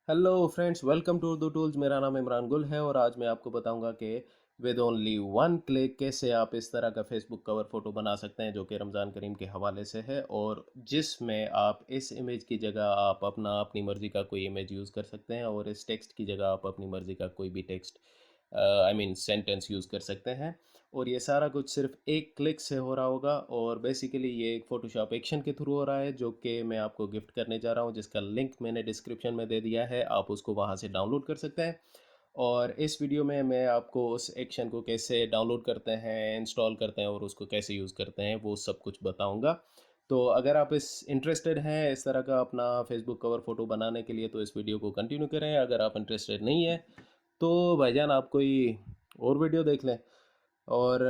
Hello friends, welcome to the tools. मेरा नाम इमरान गुल है और आज मैं आपको बताऊंगा कि विद ओनली वन क्लिक कैसे आप इस तरह का फेसबुक कवर फ़ोटो बना सकते हैं जो कि रमज़ान करीम के हवाले से है, और जिसमें आप इस इमेज की जगह आप अपनी मर्ज़ी का कोई इमेज यूज़ कर सकते हैं और इस टेक्स्ट की जगह आप अपनी मर्ज़ी का कोई भी text I mean sentence use कर सकते हैं। और ये सारा कुछ सिर्फ एक क्लिक से हो रहा होगा, और बेसिकली ये एक फ़ोटोशॉप एक्शन के थ्रू हो रहा है जो कि मैं आपको गिफ्ट करने जा रहा हूँ, जिसका लिंक मैंने डिस्क्रिप्शन में दे दिया है। आप उसको वहाँ से डाउनलोड कर सकते हैं। और इस वीडियो में मैं आपको उस एक्शन को कैसे डाउनलोड करते हैं, इंस्टॉल करते हैं और उसको कैसे यूज़ करते हैं वो सब कुछ बताऊँगा। तो अगर आप इस इंटरेस्टेड हैं इस तरह का अपना फेसबुक कवर फ़ोटो बनाने के लिए तो इस वीडियो को कंटिन्यू करें। अगर आप इंटरेस्टेड नहीं है तो भाईजान आप कोई और वीडियो देख लें। और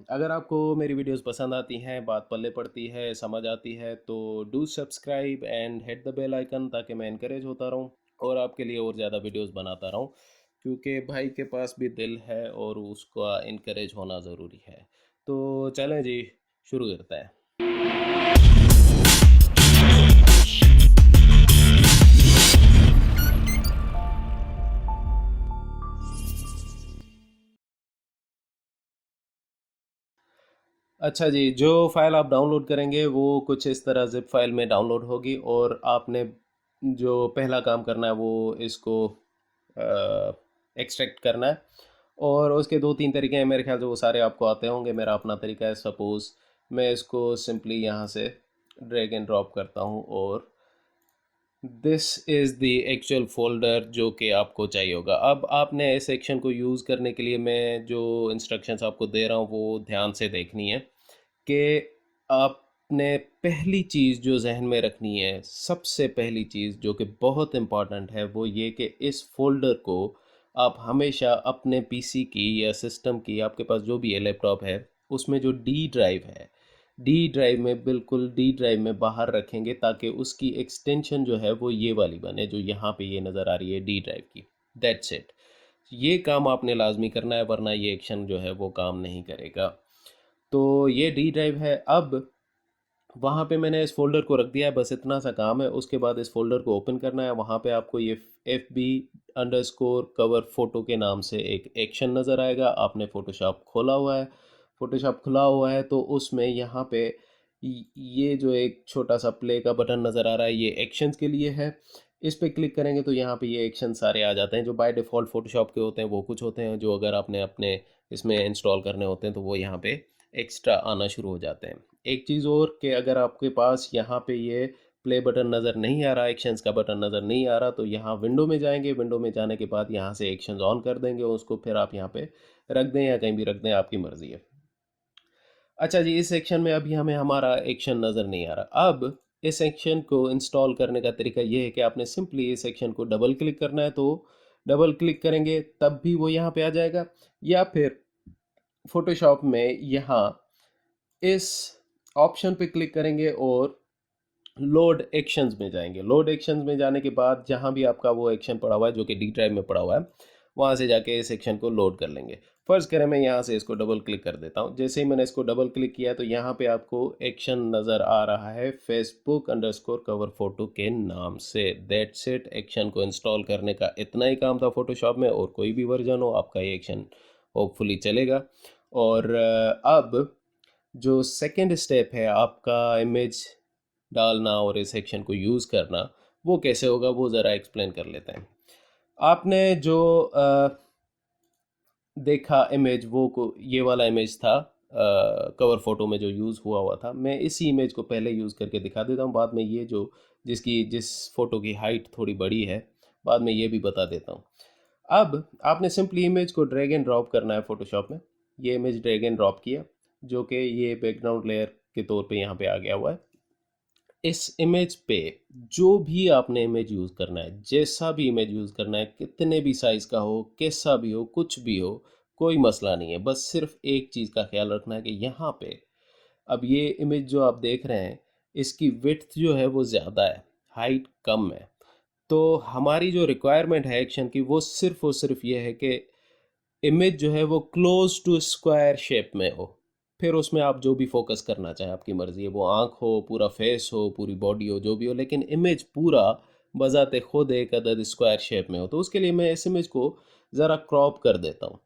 अगर आपको मेरी वीडियोस पसंद आती हैं, बात पल्ले पड़ती है, समझ आती है, तो do subscribe and hit the bell icon ताकि मैं इनकरेज होता रहूं और आपके लिए और ज़्यादा वीडियोस बनाता रहूं, क्योंकि भाई के पास भी दिल है और उसका इनकरेज होना ज़रूरी है। तो चलें जी, शुरू करते हैं। अच्छा जी, जो फ़ाइल आप डाउनलोड करेंगे वो कुछ इस तरह ज़िप फ़ाइल में डाउनलोड होगी, और आपने जो पहला काम करना है वो इसको एक्सट्रैक्ट करना है। और उसके 2-3 तरीके हैं, मेरे ख्याल से वो सारे आपको आते होंगे। मेरा अपना तरीका है, सपोज़ मैं इसको सिंपली यहाँ से ड्रैग एंड ड्रॉप करता हूँ और this is the actual folder जो कि आपको चाहिए होगा। अब आपने इस सेक्शन को यूज़ करने के लिए मैं जो इंस्ट्रक्शंस आपको दे रहा हूँ वो ध्यान से देखनी है कि आपने पहली चीज़ जो जहन में रखनी है, सबसे पहली चीज़ जो कि बहुत इम्पॉर्टेंट है, वो ये कि इस फ़ोल्डर को आप हमेशा अपने पीसी की या सिस्टम की, आपके पास जो भी है लैपटॉप है, उसमें जो डी ड्राइव है, डी ड्राइव में, बिल्कुल डी ड्राइव में बाहर रखेंगे ताकि उसकी एक्सटेंशन जो है वो ये वाली बने जो यहाँ पे ये नज़र आ रही है डी ड्राइव की। That's it. ये काम आपने लाजमी करना है, वरना ये एक्शन जो है वो काम नहीं करेगा। तो ये डी ड्राइव है। अब वहाँ पे मैंने इस फ़ोल्डर को रख दिया है, बस इतना सा काम है। उसके बाद इस फ़ोल्डर को ओपन करना है। वहाँ पे आपको ये F B underscore cover photo के नाम से एक एक्शन नज़र आएगा। आपने फ़ोटोशॉप खोला हुआ है, फ़ोटोशॉप खुला हुआ है तो उसमें यहाँ पे ये जो एक छोटा सा प्ले का बटन नज़र आ रहा है, ये एक्शंस के लिए है। इस पे क्लिक करेंगे तो यहाँ पे ये एक्शन सारे आ जाते हैं जो बाय डिफ़ॉल्ट फ़ोटोशॉप के होते हैं। वो कुछ होते हैं जो अगर आपने अपने इसमें इंस्टॉल करने होते हैं तो वो यहाँ पे एक्स्ट्रा आना शुरू हो जाते हैं। एक चीज़ और कि अगर आपके पास यहाँ पे ये प्ले बटन नज़र नहीं आ रहा, एक्शंस का बटन नज़र नहीं आ रहा, तो यहाँ विंडो में जाएंगे। विंडो में जाने के बाद यहाँ से एक्शंस ऑन कर देंगे, उसको फिर आप यहाँ पे रख दें या कहीं भी रख दें, आपकी मर्ज़ी है। अच्छा जी, इस सेक्शन में अभी हमें हमारा एक्शन नज़र नहीं आ रहा। अब इस सेक्शन को इंस्टॉल करने का तरीका ये है कि आपने सिंपली इस सेक्शन को डबल क्लिक करना है। तो डबल क्लिक करेंगे तब भी वो यहाँ पे आ जाएगा, या फिर फोटोशॉप में यहाँ इस ऑप्शन पे क्लिक करेंगे और लोड एक्शंस में जाएंगे। लोड एक्शंस में जाने के बाद जहाँ भी आपका वो एक्शन पड़ा हुआ है जो कि डी ड्राइव में पड़ा हुआ है, वहाँ से जाके इस एक्शन को लोड कर लेंगे। फ़र्ज़ करें मैं यहाँ से इसको डबल क्लिक कर देता हूँ। जैसे ही मैंने इसको डबल क्लिक किया तो यहाँ पे आपको एक्शन नज़र आ रहा है फेसबुक अंडरस्कोर कवर फ़ोटो के नाम से। That's it. एक्शन को इंस्टॉल करने का इतना ही काम था फ़ोटोशॉप में, और कोई भी वर्जन हो आपका ये एक्शन होपफुली चलेगा। और अब जो सेकंड स्टेप है आपका इमेज डालना और इस सेक्शन को यूज़ करना, वो कैसे होगा वो ज़रा एक्सप्लेन कर लेते हैं। आपने जो देखा इमेज, वो को ये वाला इमेज था कवर फ़ोटो में जो यूज़ हुआ हुआ था। मैं इसी इमेज को पहले यूज़ करके दिखा देता हूँ, बाद में ये जो जिस फ़ोटो की हाइट थोड़ी बड़ी है, बाद में ये भी बता देता हूँ। अब आपने सिंपली इमेज को ड्रैग एंड ड्रॉप करना है फ़ोटोशॉप में। ये इमेज ड्रैग एंड ड्रॉप किया, जो कि ये बैकग्राउंड लेयर के तौर पे यहाँ पे आ गया हुआ है। इस इमेज पे जो भी आपने इमेज यूज़ करना है, जैसा भी इमेज यूज़ करना है, कितने भी साइज़ का हो, कैसा भी हो, कुछ भी हो, कोई मसला नहीं है। बस सिर्फ एक चीज़ का ख्याल रखना है कि यहाँ पे अब ये इमेज जो आप देख रहे हैं, इसकी विड्थ जो है वो ज़्यादा है, हाइट कम है। तो हमारी जो रिक्वायरमेंट है एक्शन की, वो सिर्फ और सिर्फ ये है कि इमेज जो है वो क्लोज टू स्क्वायर शेप में हो। फिर उसमें आप जो भी फोकस करना चाहें आपकी मर्ज़ी है, वो आँख हो, पूरा फेस हो, पूरी बॉडी हो, जो भी हो, लेकिन इमेज पूरा बजाते खुद एक अदद स्क्वायर शेप में हो। तो उसके लिए मैं इस इमेज को ज़रा क्रॉप कर देता हूँ।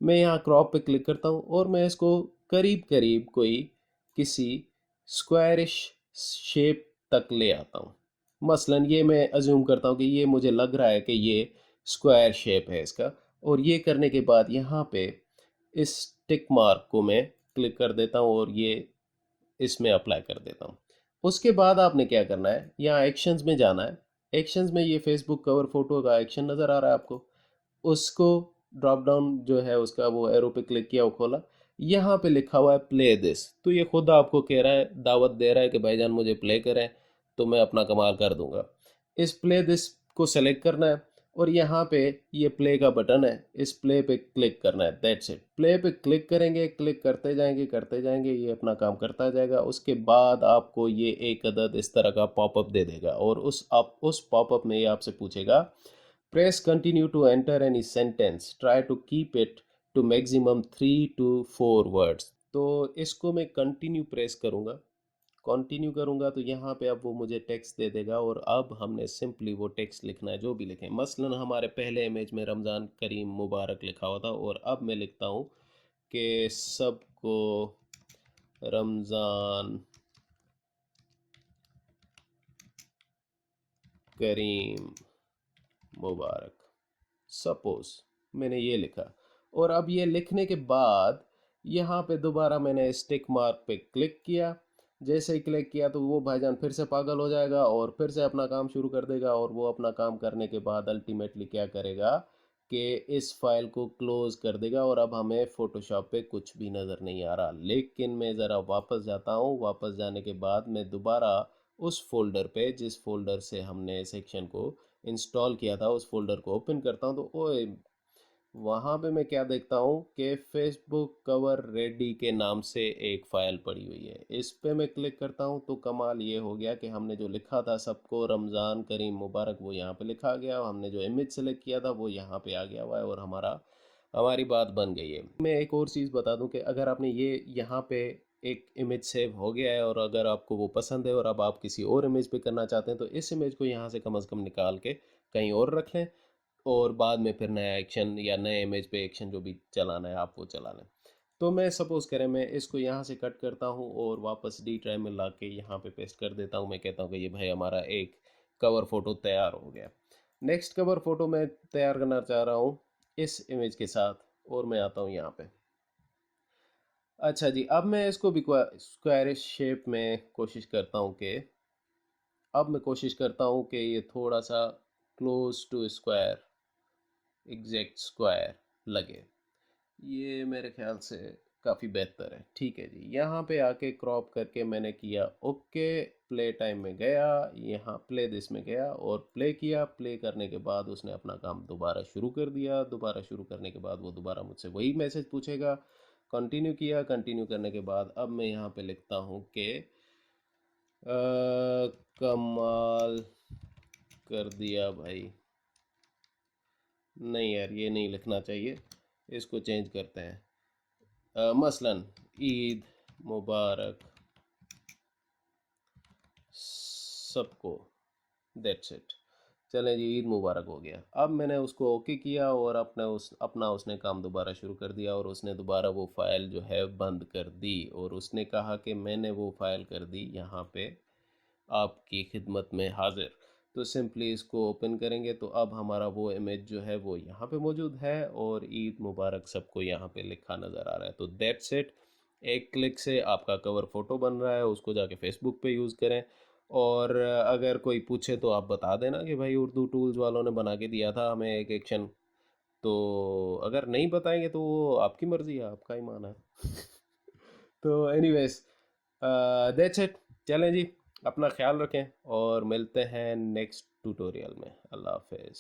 मैं यहाँ क्रॉप पे क्लिक करता हूँ और मैं इसको करीब करीब कोई किसी स्क्वायरिश शेप तक ले आता हूँ। मसलन ये मैं अज्यूम करता हूँ कि ये मुझे लग रहा है कि ये स्क्वायर शेप है इसका, और ये करने के बाद यहाँ पे इस टिक मार्क को मैं क्लिक कर देता हूँ और ये इसमें अप्लाई कर देता हूँ। उसके बाद आपने क्या करना है, यहाँ एक्शंस में जाना है। एक्शंस में ये फेसबुक कवर फोटो का एक्शन नज़र आ रहा है आपको, उसको ड्रॉप डाउन जो है उसका वो एरो पे क्लिक किया, वो खोला, यहाँ पे लिखा हुआ है प्ले दिस। तो ये खुद आपको कह रहा है, दावत दे रहा है कि भाईजान मुझे प्ले करें तो मैं अपना कमाल कर दूंगा। इस प्ले दिस को सेलेक्ट करना है और यहाँ पे ये प्ले का बटन है, इस प्ले पे क्लिक करना है। That's it. प्ले पे क्लिक करेंगे, क्लिक करते जाएंगे, ये अपना काम करता जाएगा। उसके बाद आपको ये एक अदद इस तरह का पॉपअप दे देगा और उस पॉपअप में ये आपसे पूछेगा press continue to enter any sentence, try to keep it to maximum 3 to 4 words. तो इसको मैं कंटिन्यू प्रेस करूँगा, कंटिन्यू करूँगा तो यहाँ पे अब वो मुझे टेक्स्ट दे देगा और अब हमने सिंपली वो टेक्स्ट लिखना है जो भी लिखें। मसलन हमारे पहले इमेज में रमज़ान करीम मुबारक लिखा हुआ था और अब मैं लिखता हूँ कि सबको रमज़ान करीम मुबारक। सपोज मैंने ये लिखा और अब ये लिखने के बाद यहाँ पे दोबारा मैंने स्टिक मार्क पे क्लिक किया। जैसे ही क्लिक किया तो वो भाईजान फिर से पागल हो जाएगा और फिर से अपना काम शुरू कर देगा, और वो अपना काम करने के बाद अल्टीमेटली क्या करेगा कि इस फाइल को क्लोज कर देगा और अब हमें फ़ोटोशॉप पे कुछ भी नज़र नहीं आ रहा। लेकिन मैं ज़रा वापस जाता हूँ, वापस जाने के बाद मैं दोबारा उस फोल्डर पे जिस फोल्डर से हमने सेक्शन को इंस्टॉल किया था उस फोल्डर को ओपन करता हूँ तो ओए, वहाँ पे मैं क्या देखता हूँ कि फेसबुक कवर रेडी के नाम से एक फ़ाइल पड़ी हुई है। इस पे मैं क्लिक करता हूँ तो कमाल ये हो गया कि हमने जो लिखा था सबको रमज़ान करीम मुबारक वो यहाँ पे लिखा गया, हमने जो इमेज सेलेक्ट किया था वो यहाँ पे आ गया हुआ है और हमारी बात बन गई है। मैं एक और चीज़ बता दूं कि अगर आपने ये यहाँ पे एक इमेज सेव हो गया है और अगर आपको वो पसंद है और अब आप किसी और इमेज पे करना चाहते हैं तो इस इमेज को यहाँ से कम निकाल के कहीं और रख लें और बाद में फिर नया एक्शन या नए इमेज पे एक्शन जो भी चलाना है आप वो चला लें। तो मैं सपोज़ करें मैं इसको यहाँ से कट करता हूँ और वापस डी ड्राइव में ला के यहाँ पे पेस्ट कर देता हूँ। मैं कहता हूँ कि ये भाई हमारा एक कवर फ़ोटो तैयार हो गया। नेक्स्ट कवर फ़ोटो मैं तैयार करना चाह रहा हूँ इस इमेज के साथ और मैं आता हूँ यहाँ पे। अच्छा जी, अब मैं इसको भी स्क्वायरिश शेप में कोशिश करता हूँ कि अब मैं कोशिश करता हूँ कि ये थोड़ा सा close to square, exact square लगे। ये मेरे ख्याल से काफ़ी बेहतर है। ठीक है जी, यहाँ पे आके क्रॉप करके मैंने किया ओके। प्ले टाइम में गया, यहाँ प्ले दिस में गया और प्ले किया। प्ले करने के बाद उसने अपना काम दोबारा शुरू कर दिया। दोबारा शुरू करने के बाद वो दोबारा मुझसे वही मैसेज पूछेगा। कंटिन्यू किया, कंटिन्यू करने के बाद अब मैं यहाँ पे लिखता हूँ कि कमाल कर दिया भाई। नहीं यार, ये नहीं लिखना चाहिए, इसको चेंज करते हैं। मसलन ईद मुबारक सबको। That's it. चलें जी, ईद मुबारक हो गया। अब मैंने उसको ओके किया और अपना उसने काम दोबारा शुरू कर दिया और उसने दोबारा वो फ़ाइल जो है बंद कर दी और उसने कहा कि मैंने वो फ़ाइल कर दी यहाँ पे आपकी खिदमत में हाजिर। तो सिंपली इसको ओपन करेंगे तो अब हमारा वो इमेज जो है वो यहाँ पे मौजूद है और ईद मुबारक सबको यहाँ पे लिखा नज़र आ रहा है। तो दैट्स इट। एक क्लिक से आपका कवर फ़ोटो बन रहा है, उसको जाके फेसबुक पे यूज़ करें। और अगर कोई पूछे तो आप बता देना कि भाई उर्दू टूल्स वालों ने बना के दिया था हमें एक एक्शन। तो अगर नहीं बताएंगे तो वो आपकी मर्ज़ी है, आपका ही माना है। तो एनीवेज, दैट्स इट। चलें जी, अपना ख्याल रखें और मिलते हैं नेक्स्ट ट्यूटोरियल में। अल्लाह हाफिज़।